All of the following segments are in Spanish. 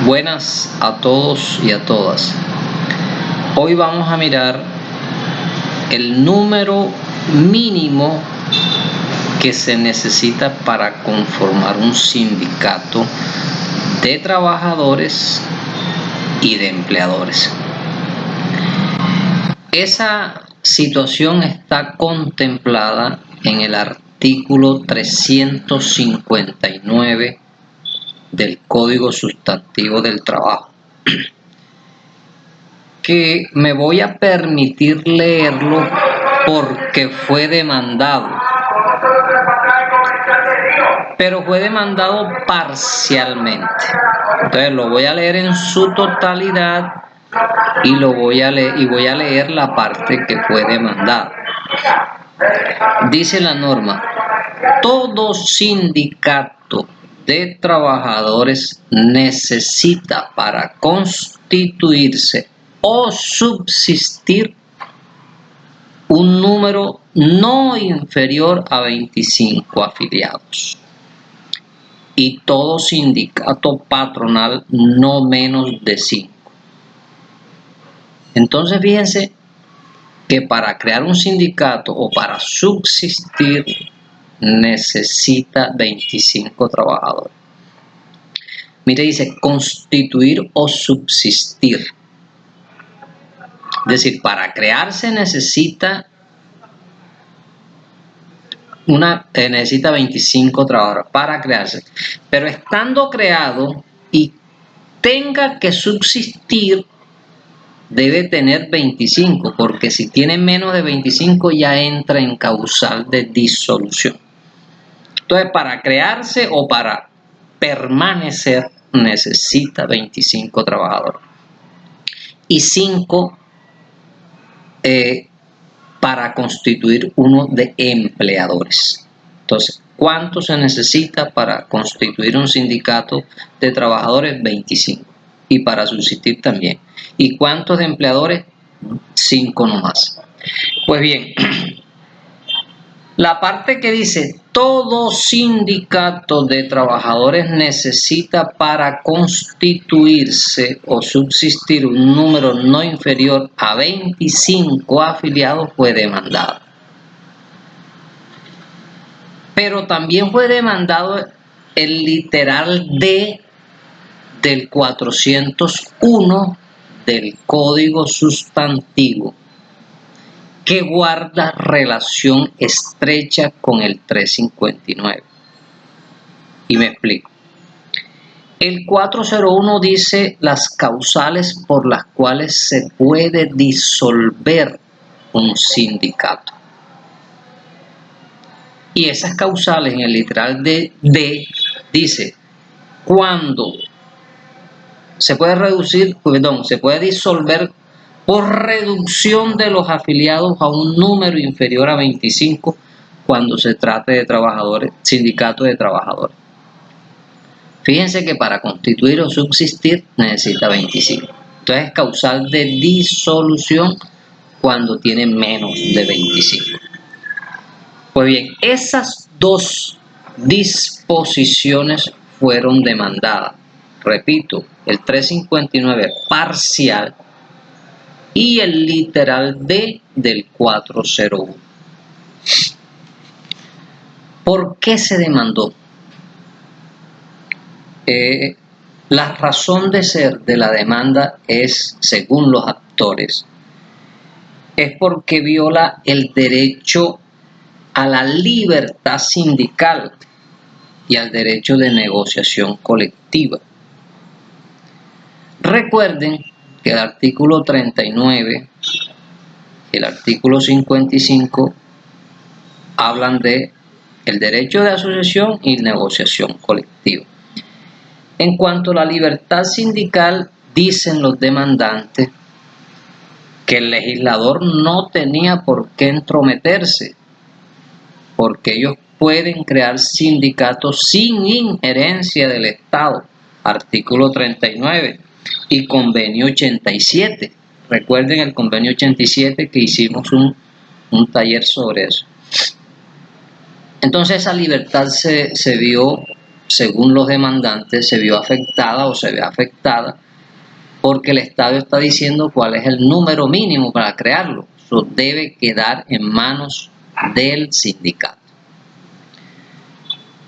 Buenas a todos y a todas. Hoy vamos a mirar el número mínimo que se necesita para conformar un sindicato de trabajadores y de empleadores. Esa situación está contemplada en el artículo 359 del Código Sustantivo del Trabajo, que me voy a permitir leerlo porque fue demandado, pero fue demandado parcialmente. Entonces lo voy a leer en su totalidad y voy a leer la parte que fue demandada. Dice la norma: todo sindicato de trabajadores necesita para constituirse o subsistir un número no inferior a 25 afiliados y todo sindicato patronal no menos de 5. Entonces fíjense que para crear un sindicato o para subsistir necesita 25 trabajadores. Mire, dice constituir o subsistir. Es decir, para crearse necesita 25 trabajadores para crearse. Pero estando creado y tenga que subsistir, debe tener 25, porque si tiene menos de 25 ya entra en causal de disolución. Entonces, para crearse o para permanecer necesita 25 trabajadores y 5 para constituir uno de empleadores. Entonces, ¿cuánto se necesita para constituir un sindicato de trabajadores? 25. Y para subsistir también. ¿Y cuántos de empleadores? 5 nomás. Pues bien, la parte que dice todo sindicato de trabajadores necesita para constituirse o subsistir un número no inferior a 25 afiliados fue demandado. Pero también fue demandado el literal D del 401 del Código Sustantivo, que guarda relación estrecha con el 359. Y me explico. El 401 dice las causales por las cuales se puede disolver un sindicato. Y esas causales en el literal de D dice cuando se puede disolver por reducción de los afiliados a un número inferior a 25 cuando se trate de trabajadores, sindicatos de trabajadores. Fíjense que para constituir o subsistir necesita 25. Entonces es causal de disolución cuando tiene menos de 25. Pues bien, esas dos disposiciones fueron demandadas. Repito, el 359 parcial y el literal D del 401. ¿Por qué se demandó? La razón de ser de la demanda es, según los actores, es porque viola el derecho a la libertad sindical y al derecho de negociación colectiva. Recuerden que el artículo 39 y el artículo 55 hablan de el derecho de asociación y negociación colectiva. En cuanto a la libertad sindical, dicen los demandantes que el legislador no tenía por qué entrometerse, porque ellos pueden crear sindicatos sin injerencia del Estado, artículo 39 y convenio 87. Recuerden el convenio 87 que hicimos un taller sobre eso. Entonces esa libertad se vio según los demandantes, se vio afectada o se ve afectada porque el Estado está diciendo cuál es el número mínimo para crearlo. Eso debe quedar en manos del sindicato.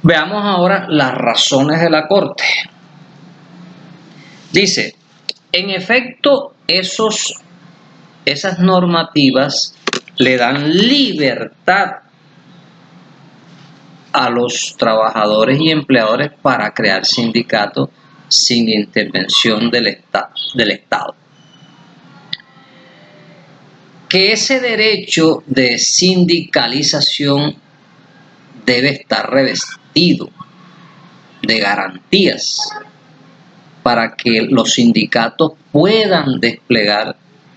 Veamos ahora las razones de la Corte. Dice, en efecto, esas normativas le dan libertad a los trabajadores y empleadores para crear sindicatos sin intervención del Estado. Que ese derecho de sindicalización debe estar revestido de garantías para que los sindicatos puedan desplegar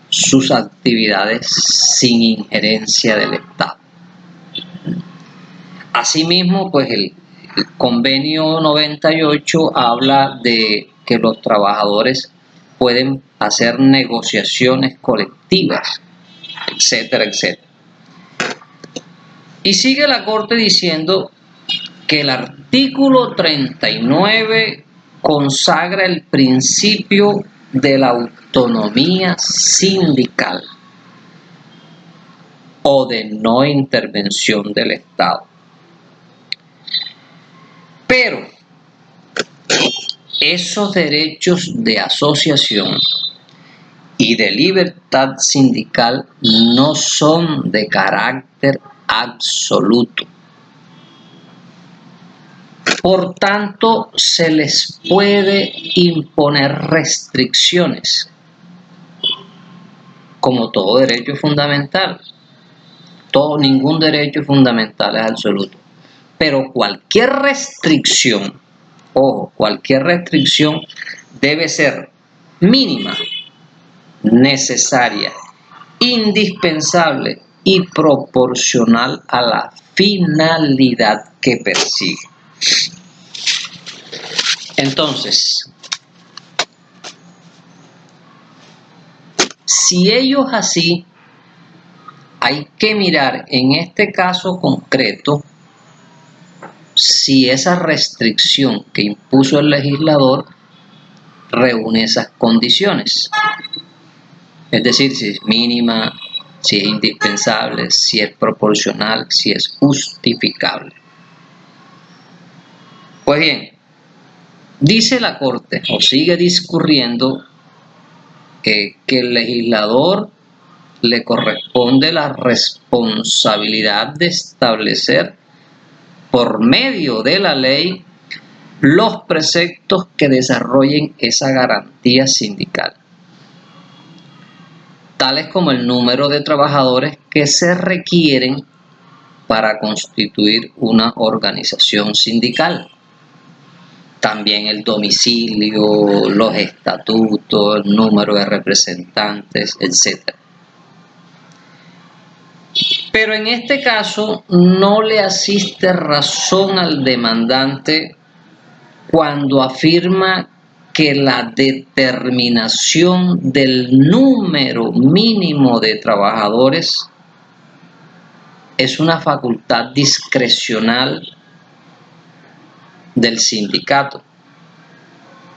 sus actividades sin injerencia del Estado. Asimismo, pues el convenio 98 habla de que los trabajadores pueden hacer negociaciones colectivas, etcétera, etcétera. Y sigue la Corte diciendo que el artículo 39 consagra el principio de la autonomía sindical o de no intervención del Estado. Pero esos derechos de asociación y de libertad sindical no son de carácter absoluto. Por tanto, se les puede imponer restricciones, como todo derecho fundamental. Ningún derecho fundamental es absoluto. Pero cualquier restricción, ojo, cualquier restricción debe ser mínima, necesaria, indispensable y proporcional a la finalidad que persigue. Entonces, si ellos así, hay que mirar en este caso concreto si esa restricción que impuso el legislador reúne esas condiciones. Es decir, si es mínima, si es indispensable, si es proporcional, si es justificable. Pues bien, dice la Corte, o sigue discurriendo, que el legislador le corresponde la responsabilidad de establecer por medio de la ley los preceptos que desarrollen esa garantía sindical, tales como el número de trabajadores que se requieren para constituir una organización sindical, también el domicilio, los estatutos, el número de representantes, etc. Pero en este caso no le asiste razón al demandante cuando afirma que la determinación del número mínimo de trabajadores es una facultad discrecional del sindicato.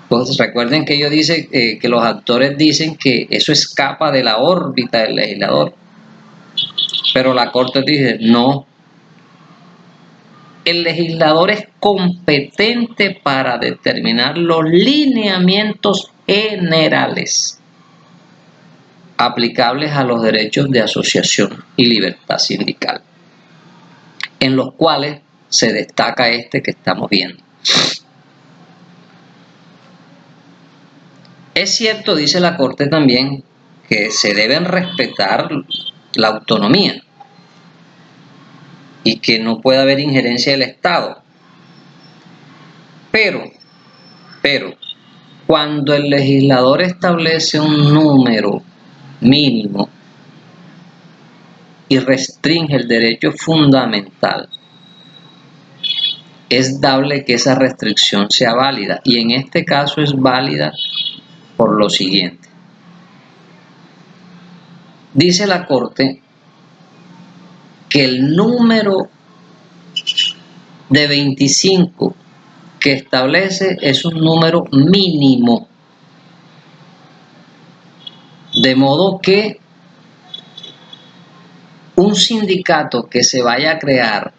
Pues recuerden que ellos dicen que los actores dicen que eso escapa de la órbita del legislador, pero la Corte dice no. El legislador es competente para determinar los lineamientos generales aplicables a los derechos de asociación y libertad sindical, en los cuales se destaca este que estamos viendo. Es cierto, dice la Corte también, que se deben respetar la autonomía y que no puede haber injerencia del Estado. Pero, cuando el legislador establece un número mínimo y restringe el derecho fundamental, es dable que esa restricción sea válida, y en este caso es válida por lo siguiente. Dice la Corte que el número de 25 que establece es un número mínimo, de modo que un sindicato que se vaya a crear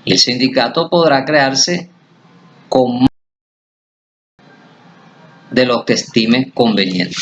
y el sindicato podrá crearse con más de lo que estime conveniente.